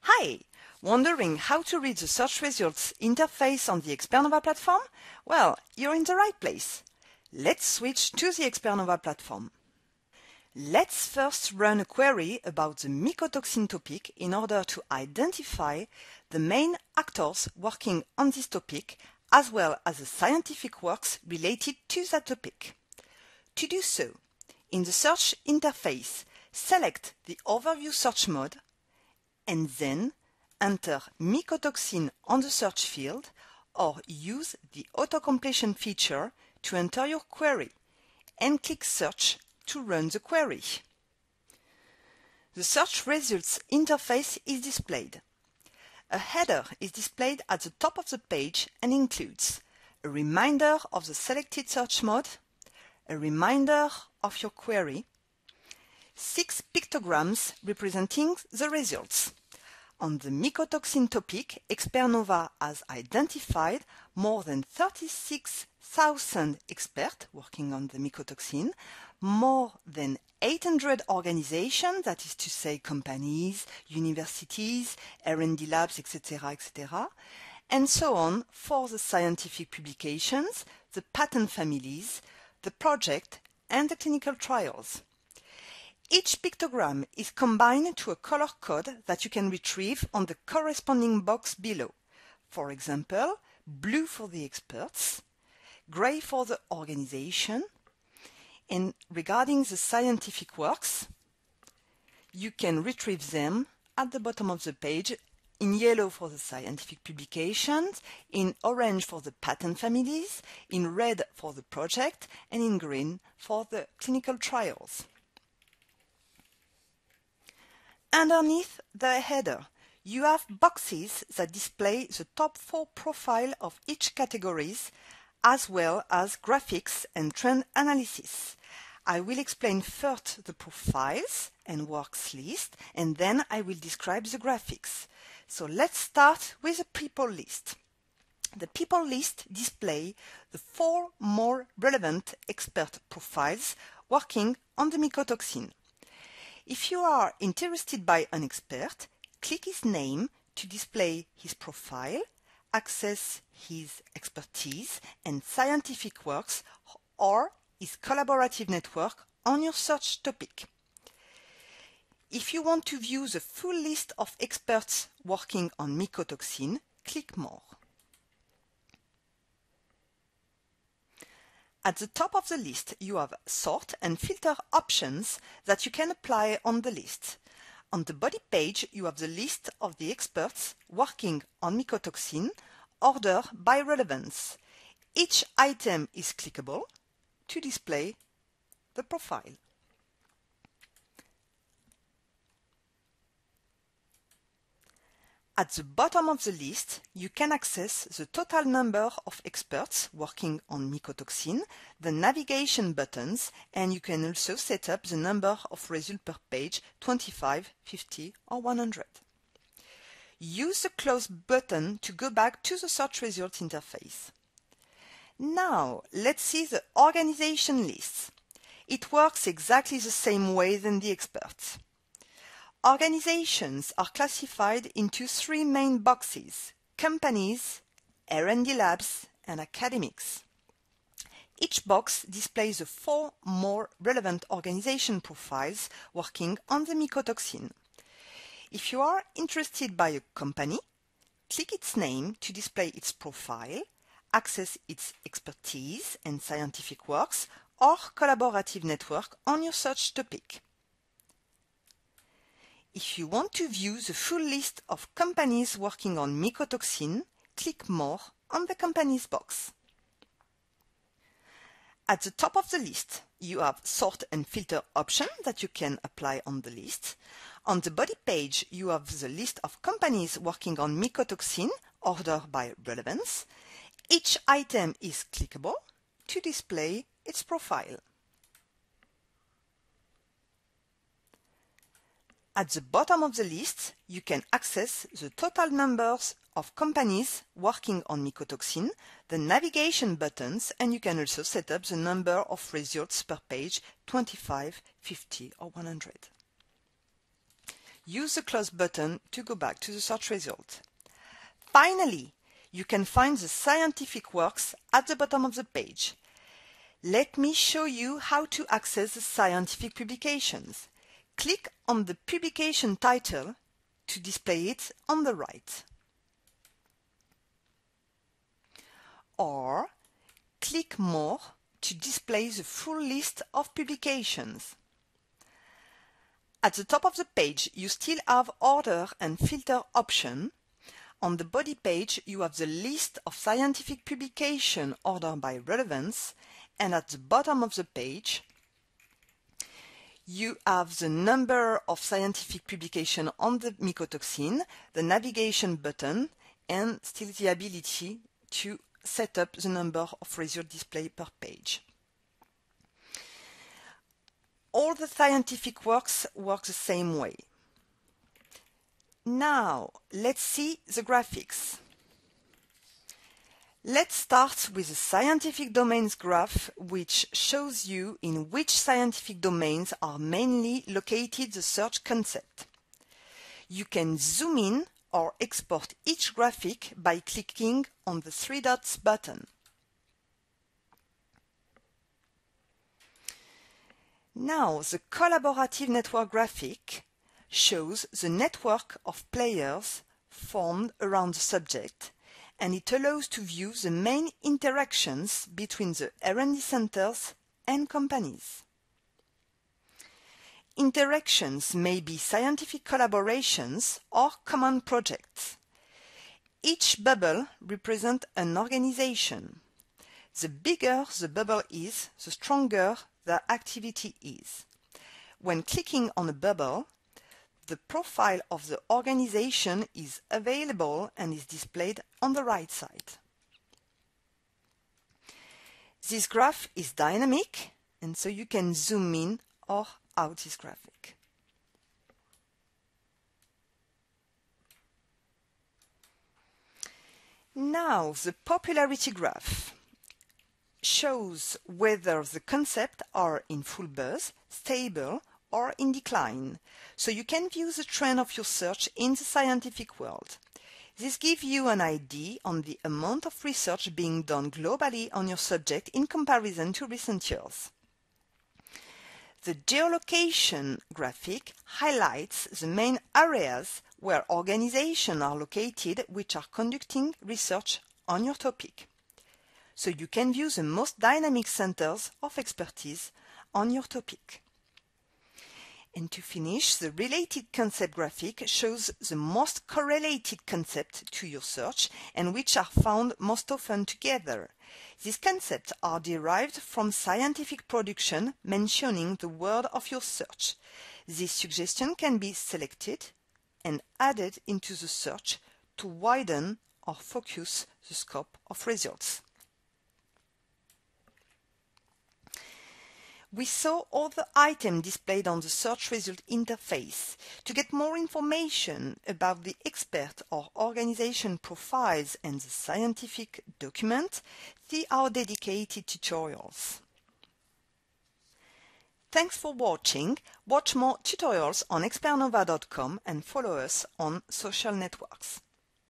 Hi! Wondering how to read the search results interface on the Expernova platform? Well, you're in the right place. Let's switch to the Expernova platform. Let's first run a query about the mycotoxin topic in order to identify the main actors working on this topic, as well as the scientific works related to that topic. To do so, in the search interface, select the Overview search mode and then enter mycotoxin on the search field or use the auto-completion feature to enter your query and click Search to run the query. The search results interface is displayed. A header is displayed at the top of the page and includes a reminder of the selected search mode, a reminder of your query, 6 pictograms representing the results. On the mycotoxin topic, Expernova has identified more than 36,000 experts working on the mycotoxin, more than 800 organizations, that is to say companies, universities, R&D labs, etc., etc., and so on for the scientific publications, the patent families, the project, and the clinical trials. Each pictogram is combined to a color code that you can retrieve on the corresponding box below. For example, blue for the experts, gray for the organization, and regarding the scientific works, you can retrieve them at the bottom of the page in yellow for the scientific publications, in orange for the patent families, in red for the project, and in green for the clinical trials. Underneath the header, you have boxes that display the top 4 profiles of each categories, as well as graphics and trend analysis. I will explain first the profiles and works list, and then I will describe the graphics. So let's start with the people list. The people list displays the 4 more relevant expert profiles working on the mycotoxin. If you are interested by an expert, click his name to display his profile, access his expertise and scientific works or his collaborative network on your search topic. If you want to view the full list of experts working on mycotoxin, click More. At the top of the list, you have sort and filter options that you can apply on the list. On the body page, you have the list of the experts working on mycotoxin, ordered by relevance. Each item is clickable to display the profile. At the bottom of the list, you can access the total number of experts working on mycotoxin, the navigation buttons, and you can also set up the number of results per page, 25, 50 or 100. Use the Close button to go back to the search results interface. Now, let's see the organization lists. It works exactly the same way than the experts. Organizations are classified into 3 main boxes: companies, R&D labs, and academics. Each box displays the 4 more relevant organization profiles working on the mycotoxin. If you are interested by a company, click its name to display its profile, access its expertise and scientific works or collaborative network on your search topic. If you want to view the full list of companies working on mycotoxin, click More on the Companies box. At the top of the list, you have sort and filter options that you can apply on the list. On the body page, you have the list of companies working on mycotoxin, ordered by relevance. Each item is clickable to display its profile. At the bottom of the list, you can access the total numbers of companies working on mycotoxin, the navigation buttons, and you can also set up the number of results per page, 25, 50 or 100. use the close button to go back to the search result. Finally, you can find the scientific works at the bottom of the page. Let me show you how to access the scientific publications. Click on the publication title to display it on the right. Or click More to display the full list of publications. At the top of the page, you still have Order and Filter option. On the body page, you have the list of scientific publications ordered by relevance, and at the bottom of the page, you have the number of scientific publications on the mycotoxin, the navigation button, and still the ability to set up the number of results displayed per page. All the scientific works work the same way. Now, let's see the graphics. Let's start with the scientific domains graph, which shows you in which scientific domains are mainly located the search concept. You can zoom in or export each graphic by clicking on the three dots button. Now, the collaborative network graphic shows the network of players formed around the subject, and it allows to view the main interactions between the R&D centers and companies. Interactions may be scientific collaborations or common projects. Each bubble represents an organization. The bigger the bubble is, the stronger the activity is. When clicking on a bubble, the profile of the organization is available and is displayed on the right side. This graph is dynamic, and so you can zoom in or out this graphic. Now, the popularity graph shows whether the concepts are in full buzz, stable, or in decline, so you can view the trend of your search in the scientific world. This gives you an idea on the amount of research being done globally on your subject in comparison to recent years. The geolocation graphic highlights the main areas where organizations are located which are conducting research on your topic. So you can view the most dynamic centers of expertise on your topic. And to finish, the related concept graphic shows the most correlated concepts to your search and which are found most often together. These concepts are derived from scientific production mentioning the word of your search. This suggestion can be selected and added into the search to widen or focus the scope of results. We saw all the items displayed on the search result interface. To get more information about the expert or organization profiles and the scientific document, see our dedicated tutorials. Thanks for watching. Watch more tutorials on expernova.com and follow us on social networks.